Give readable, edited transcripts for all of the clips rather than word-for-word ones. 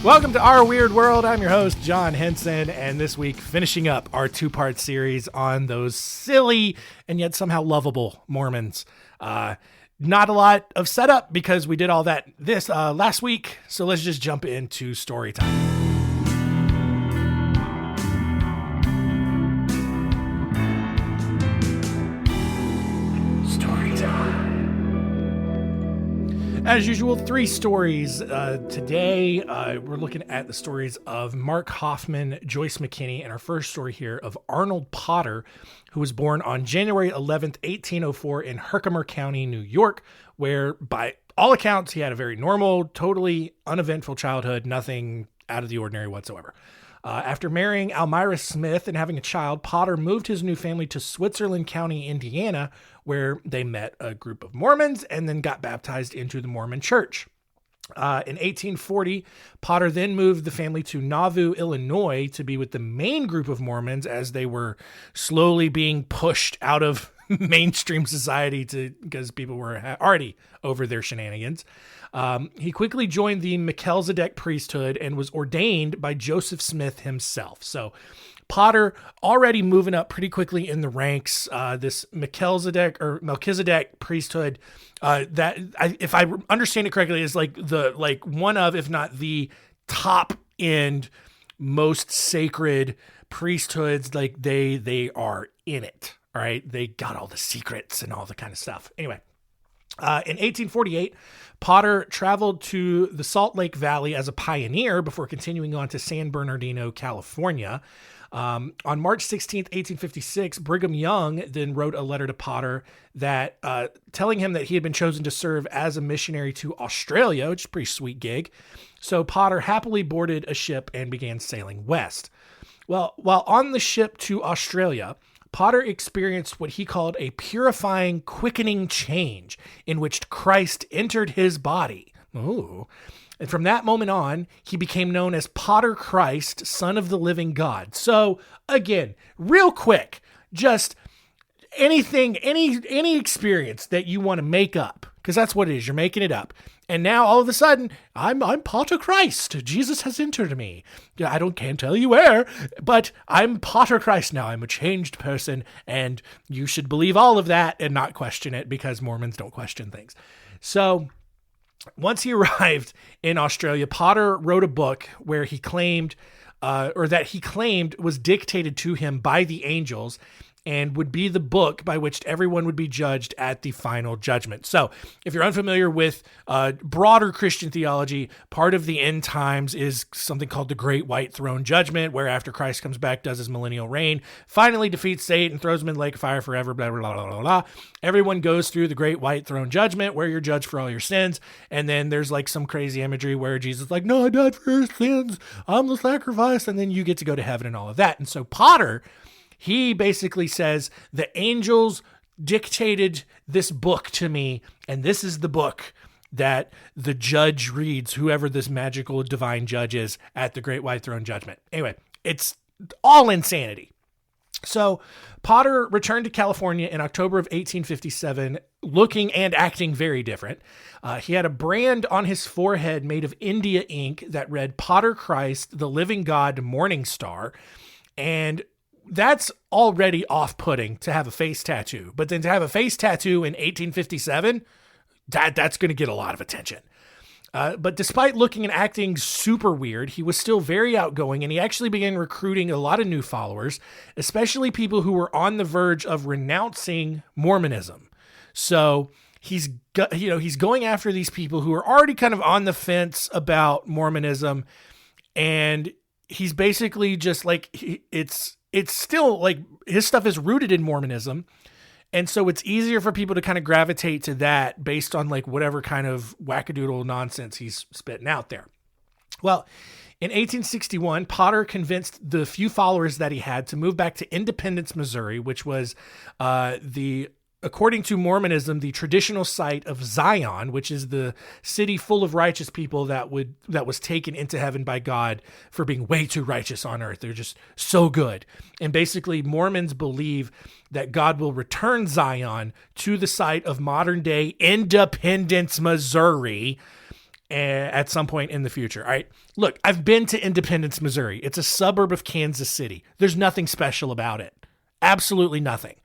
Welcome to Our Weird World. I'm your host, John Henson, and this week finishing up our two-part series on those silly and yet somehow lovable Mormons. Not a lot of setup because we did all that last week, so let's just jump into story time. As usual, 3 stories. Today, we're looking at the stories of Mark Hofmann, Joyce McKinney, and our first story here of Arnold Potter, who was born on January 11th, 1804 in Herkimer County, New York, where by all accounts, he had a very normal, totally uneventful childhood, nothing out of the ordinary whatsoever. After marrying Almira Smith and having a child, Potter moved his new family to Switzerland County, Indiana, where they met a group of Mormons and then got baptized into the Mormon Church. In 1840, Potter then moved the family to Nauvoo, Illinois, to be with the main group of Mormons as they were slowly being pushed out of mainstream society because people were already over their shenanigans. He quickly joined the Melchizedek priesthood and was ordained by Joseph Smith himself. So Potter already moving up pretty quickly in the ranks. This Melchizedek priesthood, if I understand it correctly, is like one of, if not the top end, most sacred priesthoods. Like they are in it. All right, they got all the secrets and all the kind of stuff. Anyway. In 1848, Potter traveled to the Salt Lake Valley as a pioneer before continuing on to San Bernardino, California. On March 16th, 1856, Brigham Young then wrote a letter to Potter that telling him that he had been chosen to serve as a missionary to Australia, which is a pretty sweet gig. So Potter happily boarded a ship and began sailing west. Well, while on the ship to Australia, Potter experienced what he called a purifying, quickening change in which Christ entered his body. Ooh. And from that moment on, he became known as Potter Christ, Son of the Living God. So, again, real quick, just anything, any experience that you want to make up, because that's what it is. You're making it up. And now all of a sudden, I'm Potter Christ. Jesus has entered me. Can't tell you where, but I'm Potter Christ now. I'm a changed person, and you should believe all of that and not question it because Mormons don't question things. So once he arrived in Australia, Potter wrote a book where he claimed, that he claimed was dictated to him by the angels, and would be the book by which everyone would be judged at the final judgment. So if you're unfamiliar with broader Christian theology, part of the end times is something called the Great White Throne Judgment, where after Christ comes back, does his millennial reign, finally defeats Satan, throws him in the lake of fire forever, blah, blah, blah, blah, blah, blah. Everyone goes through the Great White Throne Judgment, where you're judged for all your sins, and then there's like some crazy imagery where Jesus is like, no, I died for your sins, I'm the sacrifice, and then you get to go to heaven and all of that. And so Potter, he basically says the angels dictated this book to me, and this is the book that the judge reads, whoever this magical divine judge is at the Great White Throne Judgment. Anyway, it's all insanity. So Potter returned to California in October of 1857, looking and acting very different. He had a brand on his forehead made of India ink that read Potter Christ, the Living God, Morning Star, and that's already off-putting to have a face tattoo. But then to have a face tattoo in 1857, that's going to get a lot of attention. But despite looking and acting super weird, he was still very outgoing, and he actually began recruiting a lot of new followers, especially people who were on the verge of renouncing Mormonism. So he's going after these people who are already kind of on the fence about Mormonism, and he's basically just like, it's still like his stuff is rooted in Mormonism. And so it's easier for people to kind of gravitate to that based on like whatever kind of wackadoodle nonsense he's spitting out there. Well, in 1861, Potter convinced the few followers that he had to move back to Independence, Missouri, which was according to Mormonism, the traditional site of Zion, which is the city full of righteous people that was taken into heaven by God for being way too righteous on earth. They're just so good. And basically, Mormons believe that God will return Zion to the site of modern day Independence, Missouri, at some point in the future. All right. Look, I've been to Independence, Missouri. It's a suburb of Kansas City. There's nothing special about it. Absolutely nothing.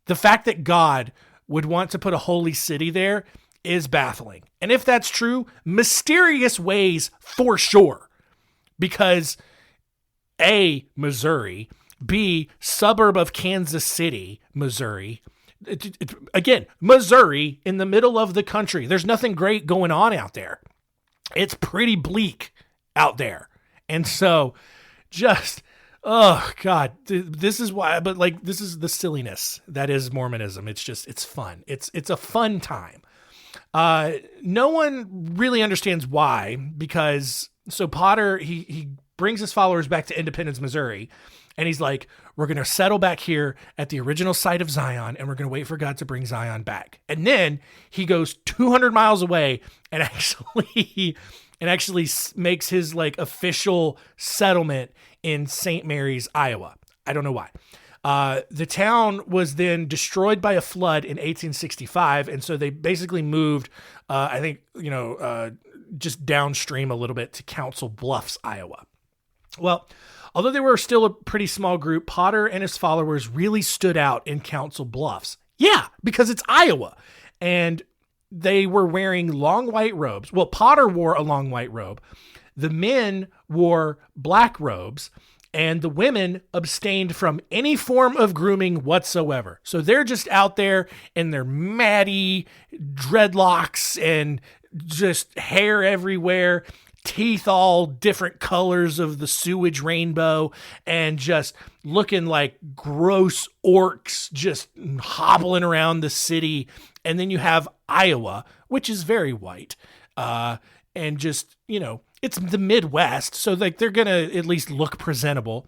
The fact that God would want to put a holy city there is baffling. And if that's true, mysterious ways for sure. Because A, Missouri, B, suburb of Kansas City, Missouri. Again, Missouri in the middle of the country. There's nothing great going on out there. It's pretty bleak out there. And so just, oh God, this is why, but like, this is the silliness that is Mormonism. It's just, it's fun. It's a fun time. No one really understands why, because so Potter, he brings his followers back to Independence, Missouri. And he's like, we're going to settle back here at the original site of Zion, and we're going to wait for God to bring Zion back. And then he goes 200 miles away and actually makes his like official settlement in St. Mary's, Iowa. I don't know why. The town was then destroyed by a flood in 1865. And so they basically moved, just downstream a little bit to Council Bluffs, Iowa. Well, although they were still a pretty small group, Potter and his followers really stood out in Council Bluffs. Yeah, because it's Iowa. And they were wearing long white robes. Well, Potter wore a long white robe. The men wore black robes. And the women abstained from any form of grooming whatsoever. So they're just out there in their matty dreadlocks and just hair everywhere, teeth all different colors of the sewage rainbow, and just looking like gross orcs just hobbling around the city. And then you have Iowa, which is very white, and just, it's the Midwest. So like they're going to at least look presentable.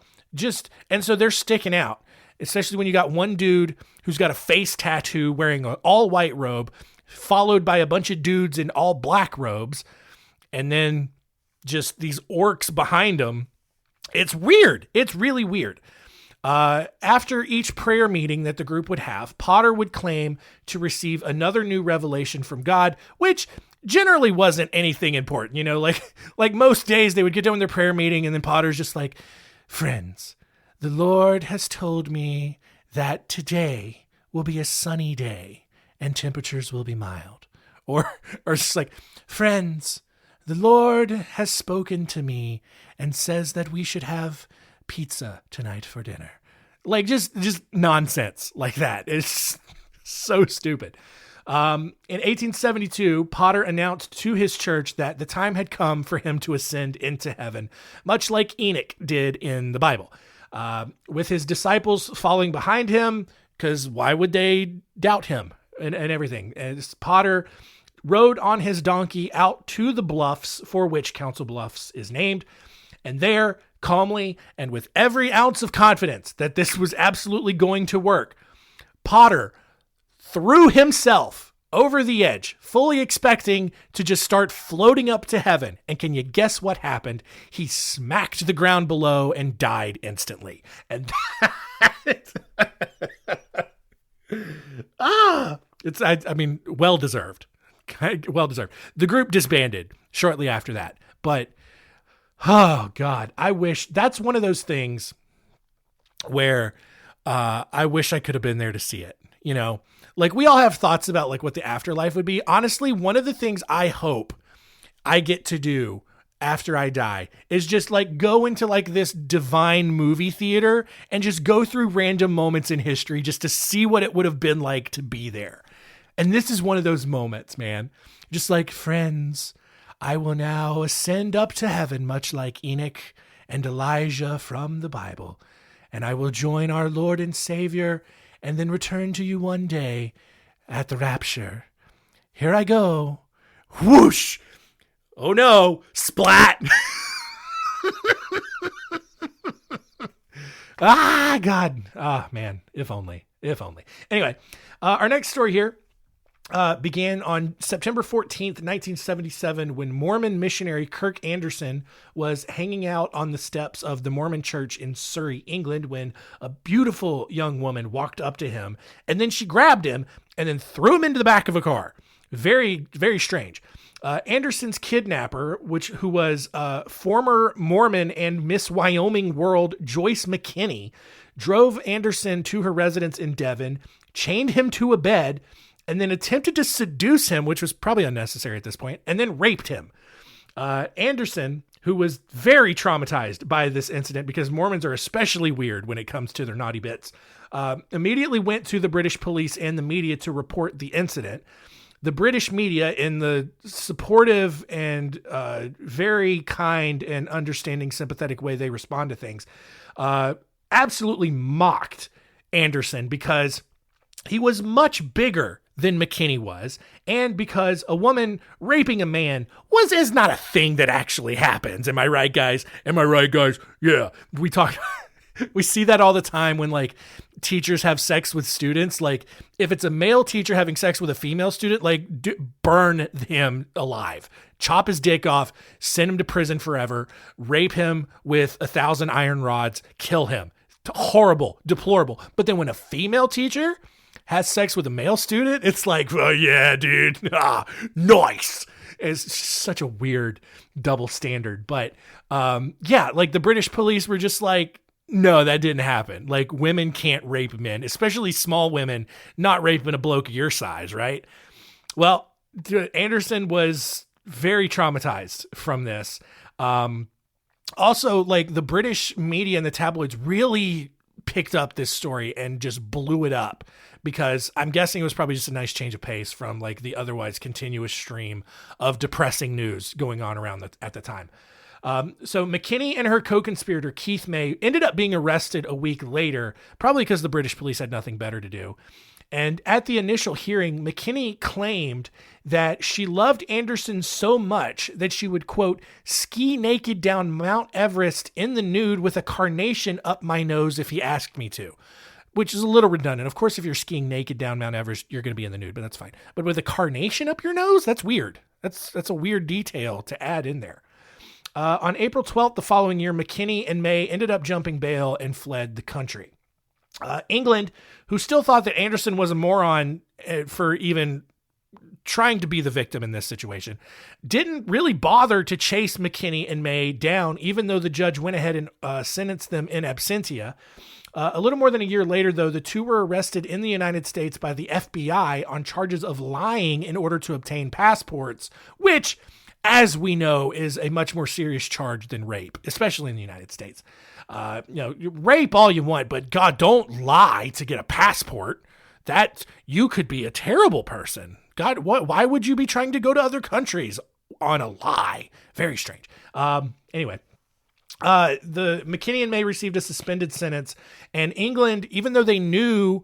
And so they're sticking out, especially when you got one dude who's got a face tattoo wearing an all white robe, followed by a bunch of dudes in all black robes. And then just these orcs behind him. It's weird. It's really weird. After each prayer meeting that the group would have, Potter would claim to receive another new revelation from God, which generally wasn't anything important. Like most days they would get done with their prayer meeting and then Potter's just like, friends, the Lord has told me that today will be a sunny day and temperatures will be mild. Or just like, friends, the Lord has spoken to me and says that we should have pizza tonight for dinner. Like just nonsense like that. It's so stupid. In 1872, Potter announced to his church that the time had come for him to ascend into heaven, much like Enoch did in the Bible, with his disciples following behind him, because why would they doubt him and everything? And Potter rode on his donkey out to the bluffs for which Council Bluffs is named. And there, calmly and with every ounce of confidence that this was absolutely going to work, Potter threw himself over the edge, fully expecting to just start floating up to heaven. And can you guess what happened? He smacked the ground below and died instantly. And well deserved. Well deserved. The group disbanded shortly after that. But, oh God, I wish that's one of those things where I wish I could have been there to see it. Like we all have thoughts about like what the afterlife would be. Honestly, one of the things I hope I get to do after I die is just like go into like this divine movie theater and just go through random moments in history just to see what it would have been like to be there. And this is one of those moments, man. Just like, friends, I will now ascend up to heaven, much like Enoch and Elijah from the Bible. And I will join our Lord and Savior and then return to you one day at the rapture. Here I go. Whoosh. Oh no. Splat. God. Man. If only. Anyway, our next story here began on September 14th, 1977, when Mormon missionary Kirk Anderson was hanging out on the steps of the Mormon church in Surrey, England, when a beautiful young woman walked up to him, and then she grabbed him and then threw him into the back of a car. Very, very strange. Anderson's kidnapper, who was former Mormon and Miss Wyoming World Joyce McKinney, drove Anderson to her residence in Devon, chained him to a bed, and then attempted to seduce him, which was probably unnecessary at this point, and then raped him. Anderson, who was very traumatized by this incident because Mormons are especially weird when it comes to their naughty bits, immediately went to the British police and the media to report the incident. The British media, in the supportive and very kind and understanding, sympathetic way they respond to things, absolutely mocked Anderson because he was much bigger than McKinney was, and because a woman raping a man is not a thing that actually happens. Am I right, guys? Yeah, we see that all the time when like teachers have sex with students. Like if it's a male teacher having sex with a female student, like burn him alive, chop his dick off, send him to prison forever, rape him with 1,000 iron rods, kill him. Horrible, deplorable. But then when a female teacher has sex with a male student, it's like, oh yeah, dude, nice. It's such a weird double standard. But yeah, like the British police were just like, no, that didn't happen. Like women can't rape men, especially small women, not raping a bloke your size, right? Well, Anderson was very traumatized from this. Also, like the British media and the tabloids really picked up this story and just blew it up because I'm guessing it was probably just a nice change of pace from like the otherwise continuous stream of depressing news going on around at the time. So McKinney and her co-conspirator Keith May ended up being arrested a week later, probably because the British police had nothing better to do. And at the initial hearing, McKinney claimed that she loved Anderson so much that she would, quote, ski naked down Mount Everest in the nude with a carnation up my nose if he asked me to, which is a little redundant. Of course, if you're skiing naked down Mount Everest, you're going to be in the nude, but that's fine. But with a carnation up your nose, that's weird. That's a weird detail to add in there. On April 12th the following year, McKinney and May ended up jumping bail and fled the country. England, who still thought that Anderson was a moron for even trying to be the victim in this situation, didn't really bother to chase McKinney and May down, even though the judge went ahead and sentenced them in absentia. A little more than a year later, though, the two were arrested in the United States by the FBI on charges of lying in order to obtain passports, which, as we know, is a much more serious charge than rape, especially in the United States. You rape all you want, but God, don't lie to get a passport. That you could be a terrible person. God, why would you be trying to go to other countries on a lie? Very strange. Anyway, the McKinney and May received a suspended sentence, and England, even though they knew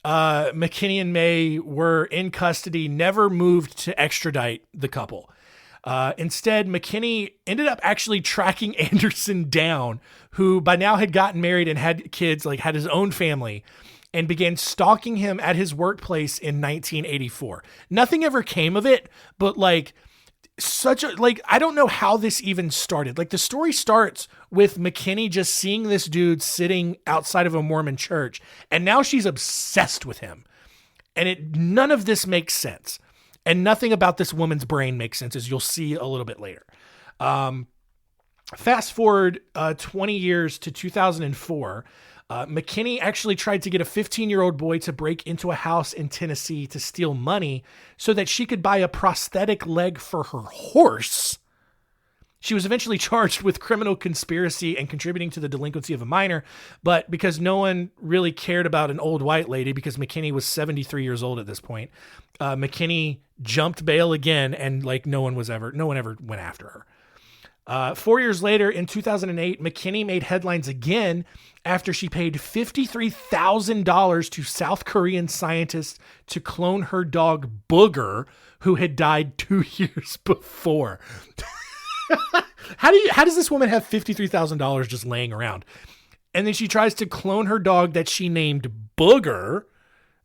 McKinney and May were in custody, never moved to extradite the couple. Instead, McKinney ended up actually tracking Anderson down, who by now had gotten married and had kids, like had his own family, and began stalking him at his workplace in 1984. Nothing ever came of it, but like I don't know how this even started. Like the story starts with McKinney just seeing this dude sitting outside of a Mormon church, and now she's obsessed with him. And none of this makes sense. And nothing about this woman's brain makes sense, as you'll see a little bit later. Fast forward 20 years to 2004. McKinney actually tried to get a 15-year-old boy to break into a house in Tennessee to steal money so that she could buy a prosthetic leg for her horse. She was eventually charged with criminal conspiracy and contributing to the delinquency of a minor, but because no one really cared about an old white lady, because McKinney was 73 years old at this point, McKinney jumped bail again, and like no one ever went after her. 4 years later, in 2008, McKinney made headlines again after she paid $53,000 to South Korean scientists to clone her dog Booger, who had died 2 years before. How does this woman have $53,000 just laying around? And then she tries to clone her dog that she named Booger.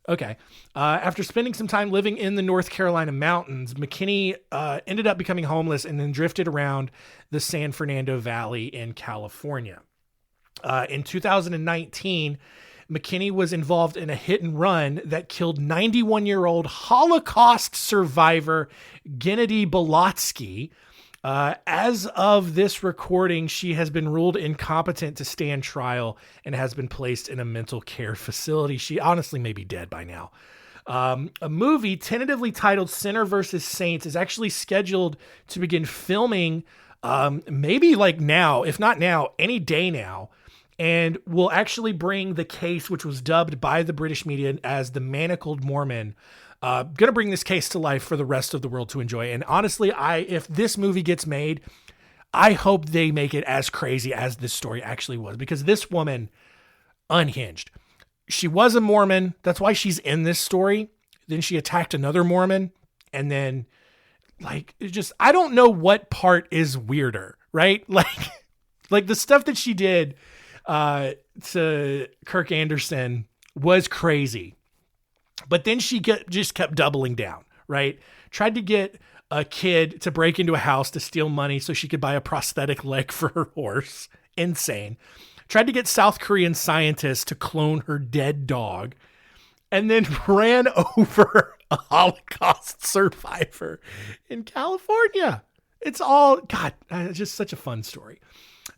Okay. After spending some time living in the North Carolina mountains, McKinney ended up becoming homeless and then drifted around the San Fernando Valley in California. In 2019, McKinney was involved in a hit and run that killed 91-year-old Holocaust survivor Gennady Bolotsky. As of this recording, she has been ruled incompetent to stand trial and has been placed in a mental care facility. She honestly may be dead by now. A movie tentatively titled Sinner vs. Saints is actually scheduled to begin filming maybe like now, if not now, any day now, and will actually bring the case, which was dubbed by the British media as the Manacled Mormon, going to bring this case to life for the rest of the world to enjoy. And honestly, if this movie gets made, I hope they make it as crazy as this story actually was, because this woman unhinged. She was a Mormon. That's why she's in this story. Then she attacked another Mormon. And then like, it's just, I don't know what part is weirder, right? Like the stuff that she did to Kirk Anderson was crazy. But then she just kept doubling down, right? Tried to get a kid to break into a house to steal money so she could buy a prosthetic leg for her horse. Insane. Tried to get South Korean scientists to clone her dead dog, and then ran over a Holocaust survivor in California. It's all, God, it's just such a fun story.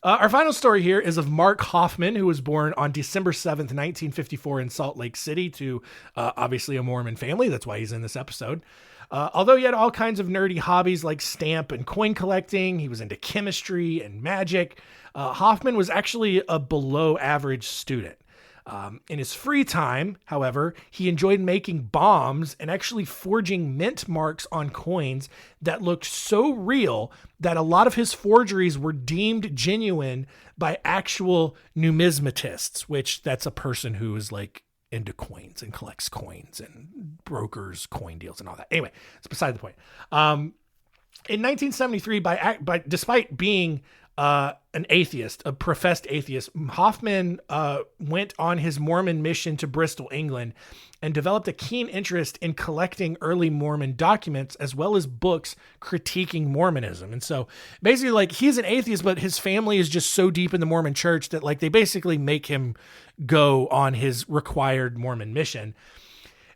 Our final story here is of Mark Hofmann, who was born on December 7th, 1954 in Salt Lake City to obviously a Mormon family. That's why he's in this episode. Although he had all kinds of nerdy hobbies like stamp and coin collecting, he was into chemistry and magic. Hofmann was actually a below average student. In his free time, however, he enjoyed making bombs and actually forging mint marks on coins that looked so real that a lot of his forgeries were deemed genuine by actual numismatists, which that's a person who is like into coins and collects coins and brokers coin deals and all that. Anyway, it's beside the point. In 1973, despite being an atheist, a professed atheist, Hofmann went on his Mormon mission to Bristol, England, and developed a keen interest in collecting early Mormon documents as well as books critiquing Mormonism. And so basically, like, he's an atheist, but his family is just so deep in the Mormon church that like they basically make him go on his required Mormon mission.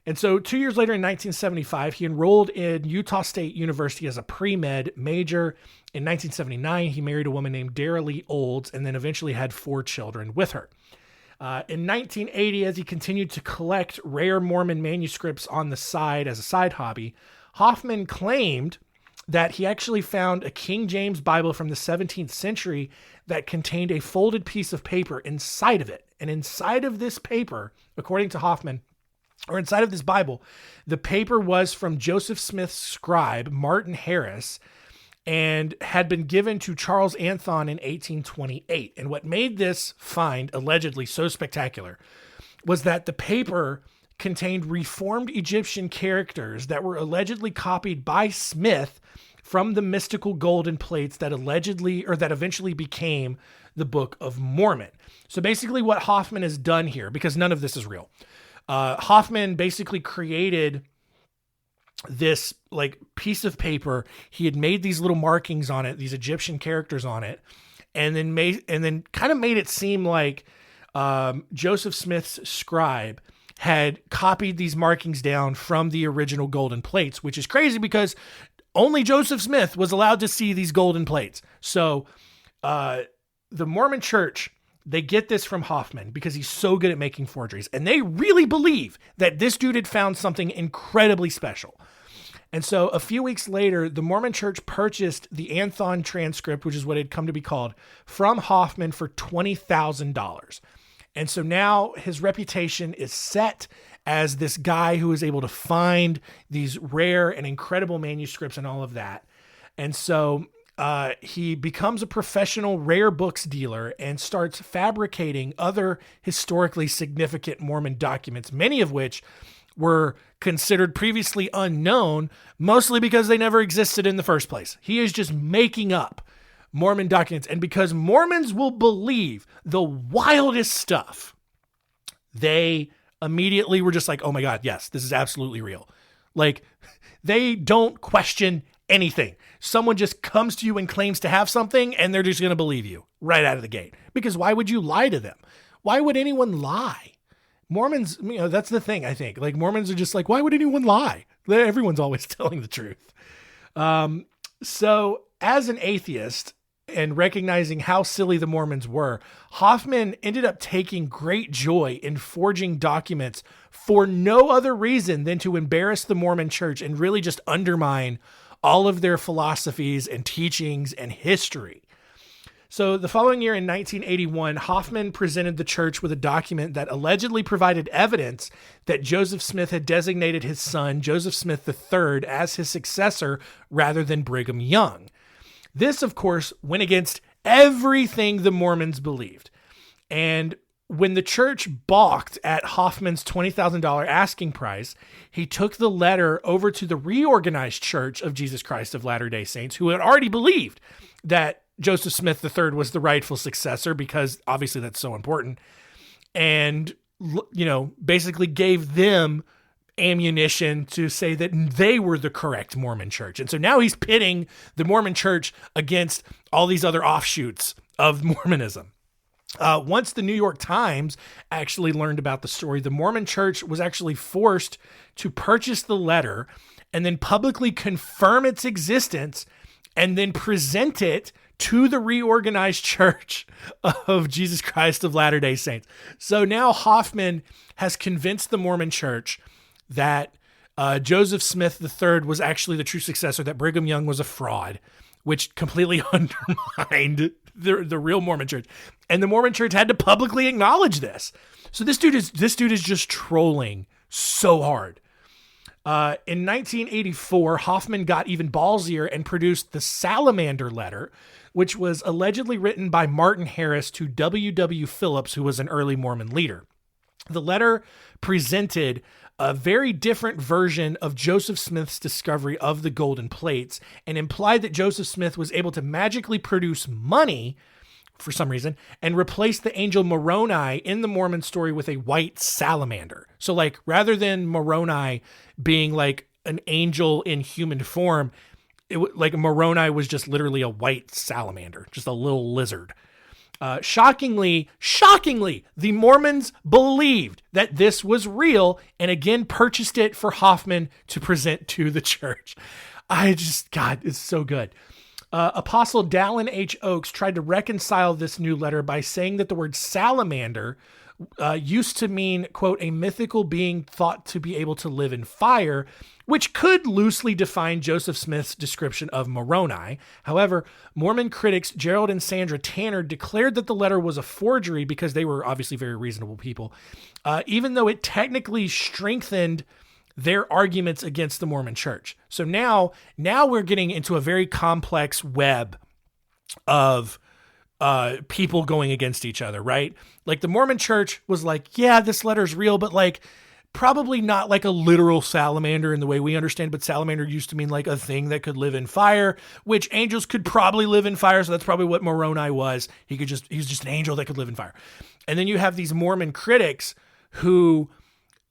And so 2 years later in 1975, he enrolled in Utah State University as a pre-med major. In 1979, he married a woman named Dara Lee Olds and then eventually had 4 children with her. In 1980, as he continued to collect rare Mormon manuscripts on the side as a side hobby, Hofmann claimed that he actually found a King James Bible from the 17th century that contained a folded piece of paper inside of it. And inside of this paper, according to Hofmann, or inside of this Bible, the paper was from Joseph Smith's scribe, Martin Harris, and had been given to Charles Anthon in 1828. And what made this find allegedly so spectacular was that the paper contained Reformed Egyptian characters that were allegedly copied by Smith from the mystical golden plates that eventually became the Book of Mormon. So basically what Hofmann has done here, because none of this is real, Hofmann basically created this like piece of paper. He had made these little markings on it, these Egyptian characters on it, and then kind of made it seem like Joseph Smith's scribe had copied these markings down from the original golden plates, which is crazy because only Joseph Smith was allowed to see these golden plates. So the Mormon Church, they get this from Hofmann because he's so good at making forgeries. And they really believe that this dude had found something incredibly special. And so a few weeks later, the Mormon Church purchased the Anthon transcript, which is what it had come to be called, from Hofmann for $20,000. And so now his reputation is set as this guy who is able to find these rare and incredible manuscripts and all of that. And so he becomes a professional rare books dealer and starts fabricating other historically significant Mormon documents, many of which were considered previously unknown, mostly because they never existed in the first place. He is just making up Mormon documents. And because Mormons will believe the wildest stuff, they immediately were just like, oh my God, yes, this is absolutely real. Like, they don't question anything. Someone just comes to you and claims to have something, and they're just going to believe you right out of the gate. Because why would you lie to them? Why would anyone lie? Mormons, that's the thing, I think. Like, Mormons are just like, why would anyone lie? Everyone's always telling the truth. So as an atheist and recognizing how silly the Mormons were, Hofmann ended up taking great joy in forging documents for no other reason than to embarrass the Mormon church and really just undermine all of their philosophies and teachings and history. So the following year in 1981, Hofmann presented the church with a document that allegedly provided evidence that Joseph Smith had designated his son, Joseph Smith III, as his successor rather than Brigham Young. This, of course, went against everything the Mormons believed. And when the church balked at Hoffman's $20,000 asking price, he took the letter over to the reorganized Church of Jesus Christ of Latter-day Saints, who had already believed that Joseph Smith III was the rightful successor, because obviously that's so important, and, basically gave them ammunition to say that they were the correct Mormon church. And so now he's pitting the Mormon church against all these other offshoots of Mormonism. Once the New York Times actually learned about the story, the Mormon church was actually forced to purchase the letter and then publicly confirm its existence and then present it to the reorganized Church of Jesus Christ of Latter-day Saints. So now Hofmann has convinced the Mormon church that Joseph Smith III was actually the true successor, that Brigham Young was a fraud, which completely undermined the real Mormon church. And the Mormon church had to publicly acknowledge this. So this dude is just trolling so hard. In 1984, Hofmann got even ballsier and produced the Salamander Letter, which was allegedly written by Martin Harris to W.W. Phillips, who was an early Mormon leader. The letter presented a very different version of Joseph Smith's discovery of the golden plates and implied that Joseph Smith was able to magically produce money for some reason and replace the angel Moroni in the Mormon story with a white salamander. So like, rather than Moroni being like an angel in human form, Moroni was just literally a white salamander, just a little lizard. Shockingly, the Mormons believed that this was real and again purchased it for Hofmann to present to the church. God, it's so good. Apostle Dallin H. Oakes tried to reconcile this new letter by saying that the word salamander used to mean, quote, a mythical being thought to be able to live in fire, which could loosely define Joseph Smith's description of Moroni. However, Mormon critics Gerald and Sandra Tanner declared that the letter was a forgery because they were obviously very reasonable people, even though it technically strengthened their arguments against the Mormon church. So now we're getting into a very complex web of people going against each other, right? Like the Mormon church was like, yeah, this letter's real, but like probably not like a literal salamander in the way we understand, but salamander used to mean like a thing that could live in fire, which angels could probably live in fire. So that's probably what Moroni was. He was just an angel that could live in fire. And then you have these Mormon critics who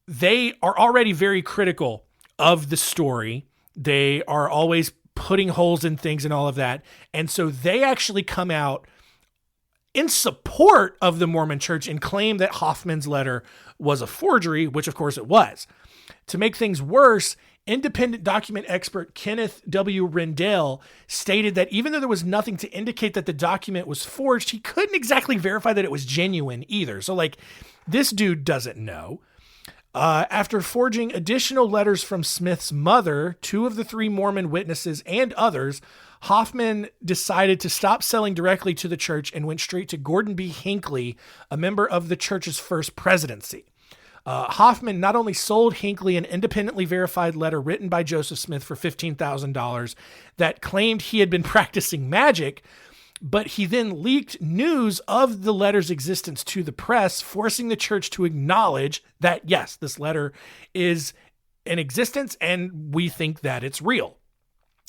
they are already very critical of the story. They are always putting holes in things and all of that. And so they actually come out in support of the Mormon church and claim that Hofmann's letter was a forgery, which of course it was. To make things worse, independent document expert Kenneth W. Rendell stated that even though there was nothing to indicate that the document was forged, he couldn't exactly verify that it was genuine either. So like, this dude doesn't know. After forging additional letters from Smith's mother, 2 of the 3 Mormon witnesses, and others, Hofmann decided to stop selling directly to the church and went straight to Gordon B. Hinckley, a member of the church's first presidency. Hofmann not only sold Hinckley an independently verified letter written by Joseph Smith for $15,000 that claimed he had been practicing magic, but he then leaked news of the letter's existence to the press, forcing the church to acknowledge that, yes, this letter is in existence and we think that it's real.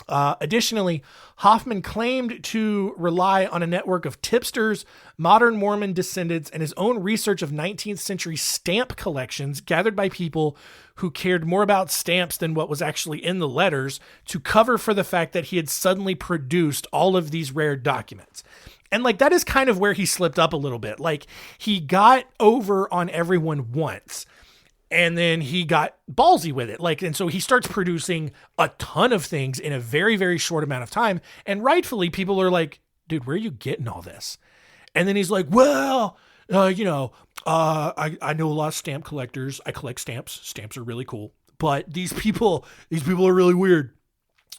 Additionally, Hofmann claimed to rely on a network of tipsters, modern Mormon descendants, and his own research of 19th century stamp collections gathered by people who cared more about stamps than what was actually in the letters to cover for the fact that he had suddenly produced all of these rare documents. And like, that is kind of where he slipped up a little bit. Like, he got over on everyone once, and then he got ballsy with it. Like, and so he starts producing a ton of things in a very, very short amount of time. And rightfully, people are like, dude, where are you getting all this? And then he's like, well, I know a lot of stamp collectors. I collect stamps. Stamps are really cool. But these people are really weird.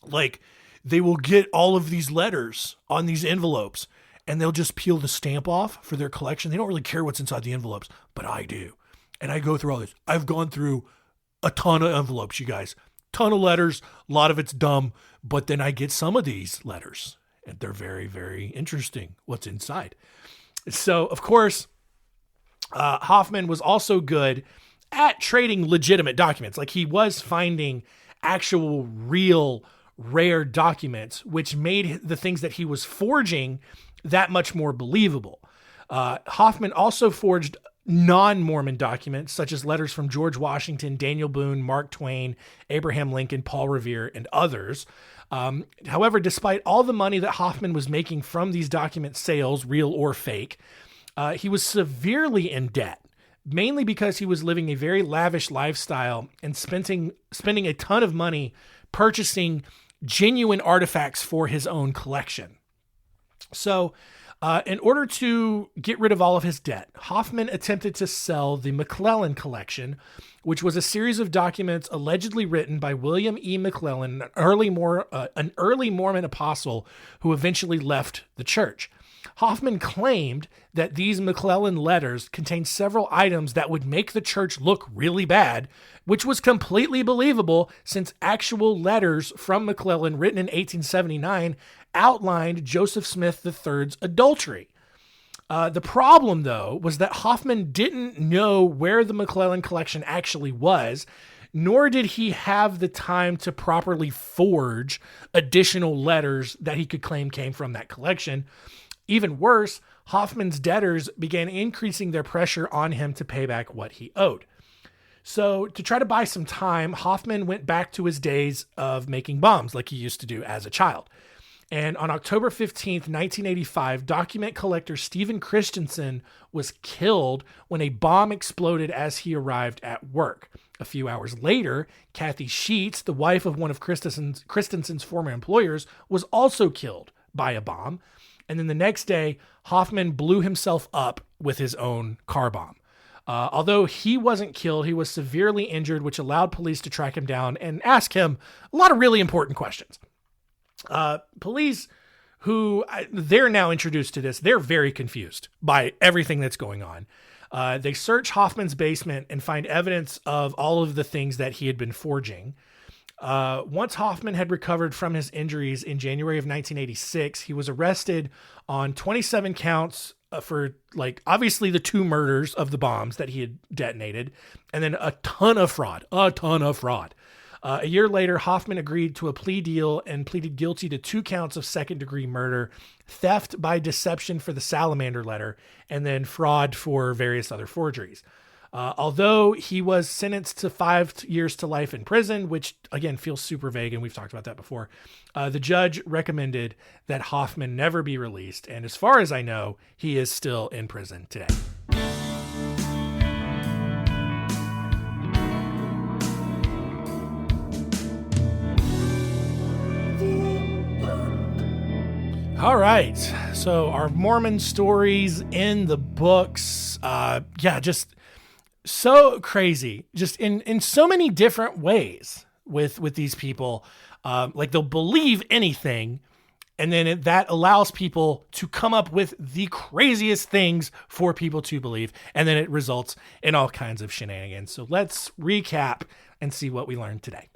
Like, they will get all of these letters on these envelopes, and they'll just peel the stamp off for their collection. They don't really care what's inside the envelopes, but I do. And I go through all this. I've gone through a ton of envelopes, you guys. Ton of letters. A lot of it's dumb. But then I get some of these letters, and they're very, very interesting what's inside. So, of course, Hofmann was also good at trading legitimate documents. Like, he was finding actual, real, rare documents, which made the things that he was forging that much more believable. Hofmann also forged non-Mormon documents, such as letters from George Washington, Daniel Boone, Mark Twain, Abraham Lincoln, Paul Revere, and others. However, despite all the money that Hofmann was making from these document sales, real or fake, he was severely in debt, mainly because he was living a very lavish lifestyle and spending a ton of money purchasing genuine artifacts for his own collection. So, in order to get rid of all of his debt, Hofmann attempted to sell the McClellan collection, which was a series of documents allegedly written by William E. McClellan, an early Mormon apostle who eventually left the church. Hofmann claimed that these McClellan letters contained several items that would make the church look really bad, which was completely believable since actual letters from McClellan written in 1879 outlined Joseph Smith III's adultery. The problem, though, was that Hofmann didn't know where the McClellan collection actually was, nor did he have the time to properly forge additional letters that he could claim came from that collection. Even worse, Hoffman's debtors began increasing their pressure on him to pay back what he owed. So to try to buy some time, Hofmann went back to his days of making bombs like he used to do as a child. And on October 15th, 1985, document collector Stephen Christensen was killed when a bomb exploded as he arrived at work. A few hours later, Kathy Sheets, the wife of one of Christensen's former employers, was also killed by a bomb. And then the next day, Hofmann blew himself up with his own car bomb. Although he wasn't killed, he was severely injured, which allowed police to track him down and ask him a lot of really important questions. Police who they're now introduced to this, they're very confused by everything that's going on. They search Hofmann's basement and find evidence of all of the things that he had been forging. Once Hofmann had recovered from his injuries in January of 1986, he was arrested on 27 counts for, like, obviously the 2 murders of the bombs that he had detonated, and then a ton of fraud. A year later, Hofmann agreed to a plea deal and pleaded guilty to 2 counts of second-degree murder, theft by deception for the salamander letter, and then fraud for various other forgeries. Although he was sentenced to 5 years to life in prison, which again feels super vague, and we've talked about that before, the judge recommended that Hofmann never be released. And as far as I know, he is still in prison today. All right. So our Mormon stories in the books. Just so crazy, just in so many different ways with these people. Like, they'll believe anything, and then that allows people to come up with the craziest things for people to believe, and then it results in all kinds of shenanigans. So let's recap and see what we learned today.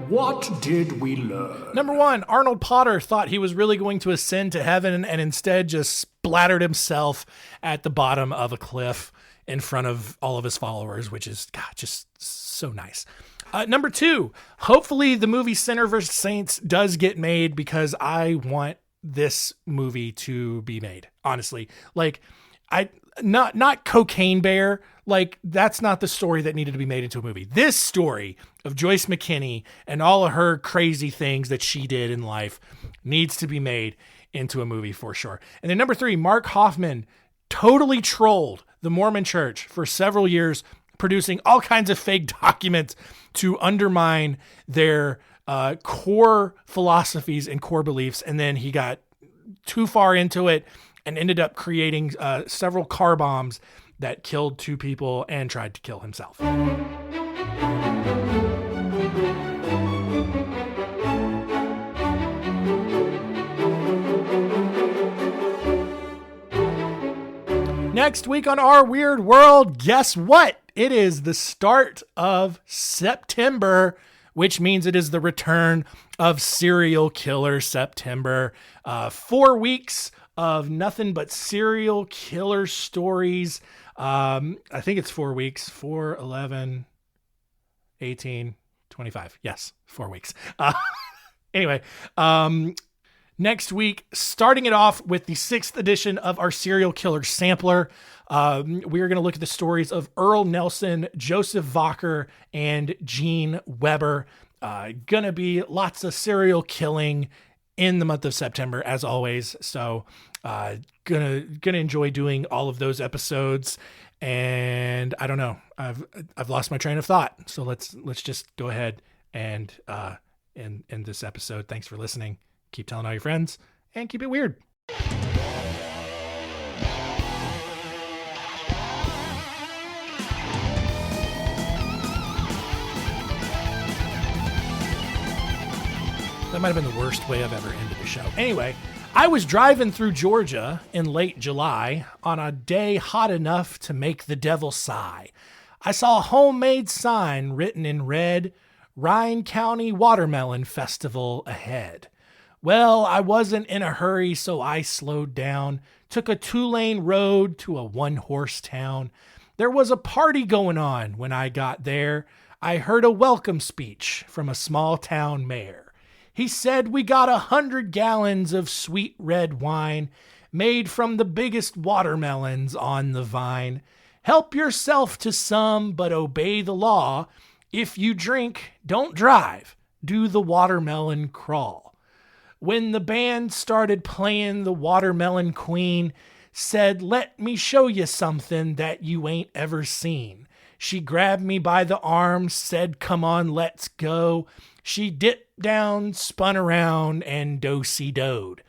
What did we learn? Number 1, Arnold Potter thought he was really going to ascend to heaven and instead just splattered himself at the bottom of a cliff in front of all of his followers, which is, God, just so nice. Number 2, hopefully the movie Sinner vs. Saints does get made, because I want this movie to be made, honestly. Like, not Cocaine Bear. Like, that's not the story that needed to be made into a movie. This story of Joyce McKinney and all of her crazy things that she did in life needs to be made into a movie for sure. And then number 3, Mark Hofmann totally trolled the Mormon Church for several years, producing all kinds of fake documents to undermine their core philosophies and core beliefs. And then he got too far into it and ended up creating several car bombs that killed 2 people and tried to kill himself. Next week on Our Weird World, guess what? It is the start of September, which means it is the return of Serial Killer September. 4 weeks of nothing but serial killer stories. I think it's 4 weeks, 4, 11, 18, 25. Yes, 4 weeks. Anyway, next week, starting it off with the 6th edition of our Serial Killer Sampler. We are going to look at the stories of Earl Nelson, Joseph Vocker, and Gene Weber. Gonna be lots of serial killing in the month of September, as always. So, gonna enjoy doing all of those episodes. And I don't know, I've lost my train of thought. So let's just go ahead and end this episode. Thanks for listening. Keep telling all your friends and keep it weird. That might have been the worst way I've ever ended the show. Anyway, I was driving through Georgia in late July on a day hot enough to make the devil sigh. I saw a homemade sign written in red, Rhine County Watermelon Festival ahead. Well, I wasn't in a hurry, so I slowed down, took a 2-lane road to a 1-horse town. There was a party going on when I got there. I heard a welcome speech from a small town mayor. He said we got 100 gallons of sweet red wine made from the biggest watermelons on the vine. Help yourself to some, but obey the law. If you drink, don't drive. Do the watermelon crawl. When the band started playing, the Watermelon Queen said, let me show you something that you ain't ever seen. She grabbed me by the arm, said, come on, let's go. She dipped down, spun around, and do-si-doed.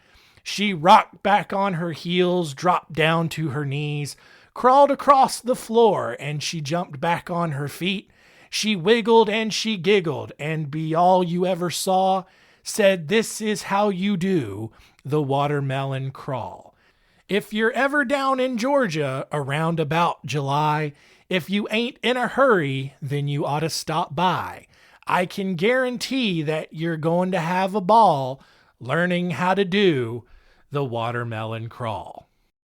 She rocked back on her heels, dropped down to her knees, crawled across the floor, and she jumped back on her feet. She wiggled and she giggled, and be all you ever saw, said, this is how you do the watermelon crawl. If you're ever down in Georgia around about July, if you ain't in a hurry, then you ought to stop by. I can guarantee that you're going to have a ball learning how to do the watermelon crawl.